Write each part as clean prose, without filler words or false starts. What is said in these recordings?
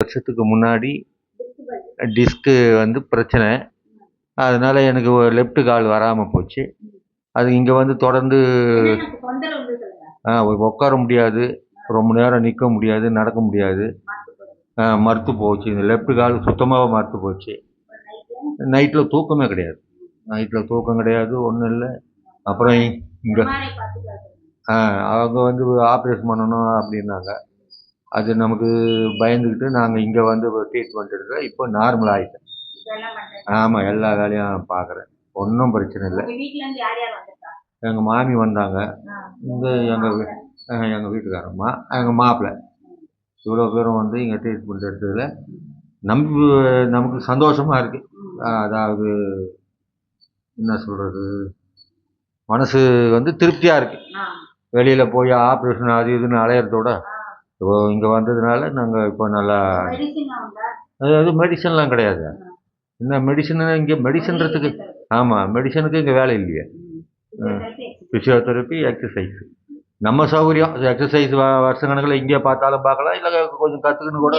வருஷத்துக்கு முன்னாடி டிஸ்க்கு வந்து பிரச்சனை. அதனால எனக்கு லெஃப்ட் கால் வராமல் போச்சு. அது இங்கே வந்து தொடர்ந்து உட்கார முடியாது, ரொம்ப நேரம் நிற்க முடியாது, நடக்க முடியாது. மரத்து போச்சு. இந்த லெஃப்ட் கால் சுத்தமாக மரத்து போச்சு. நைட்டில் தூக்கமே கிடையாது. நைட்டில் தூக்கம் கிடையாது, ஒன்றும் இல்லை. அப்புறம் இங்கே அவங்க வந்து ஆப்ரேஷன் பண்ணணும் அப்படின்னாங்க. அது நமக்கு பயந்துக்கிட்டு நாங்கள் இங்கே வந்து ட்ரீட்மெண்ட் எடுக்கிறோம். இப்போ நார்மல் ஆகிட்டேன். ஆமாம், எல்லா வேலையும் பார்க்குறேன். ஒன்றும் பிரச்சனை இல்லை. எங்கள் மாமி வந்தாங்க, இங்கே எங்கள் வீட்டுக்காரம்மா, எங்கள் மாப்பிள்ளை, இவ்வளோ பேரும் வந்து இங்கே ட்ரீட்மெண்ட் எடுத்ததில் நமக்கு சந்தோஷமாக இருக்குது. அதாவது என்ன சொல்கிறது, மனசு வந்து திருப்தியாக இருக்குது. வெளியில் போய் ஆப்ரேஷன் அது இதுன்னு அலையிறதோட இங்கே வந்ததுனால நாங்கள் இப்போ நல்லா. அதாவது மெடிசன்லாம் கிடையாது. என்ன மெடிசன் இங்கே மெடிசன்றதுக்கு? ஆமாம், மெடிசனுக்கு இங்கே வேலை இல்லையே. ஃபிசியோதெரப்பி, எக்ஸசைஸ் நம்ம சௌகரியம். எக்ஸசைஸ் வருஷ கணக்கில் இங்கே பார்த்தாலும் பார்க்கலாம், இல்லை கொஞ்சம் கற்றுக்குன்னு கூட.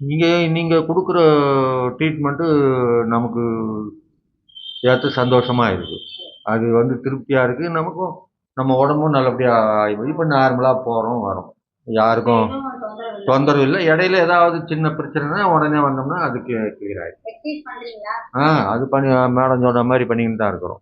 இங்கே நீங்கள் கொடுக்குற ட்ரீட்மெண்ட்டு நமக்கு ஏற்ற சந்தோஷமாக இருக்குது. அது வந்து திருப்தியாக இருக்குது. நமக்கும் நம்ம உடம்பும் நல்லபடியாக இப்போ நார்மலாக போகிறோம் வரோம். யாருக்கும் தொந்தரவு இல்லை. இடையில ஏதாவது சின்ன பிரச்சனைனா உடனே வந்தோம்னா அது கிளியர் ஆகிடும். அது பண்ணி மேடம் சொன்ன மாதிரி பண்ணிக்கிட்டு தான் இருக்கிறோம்.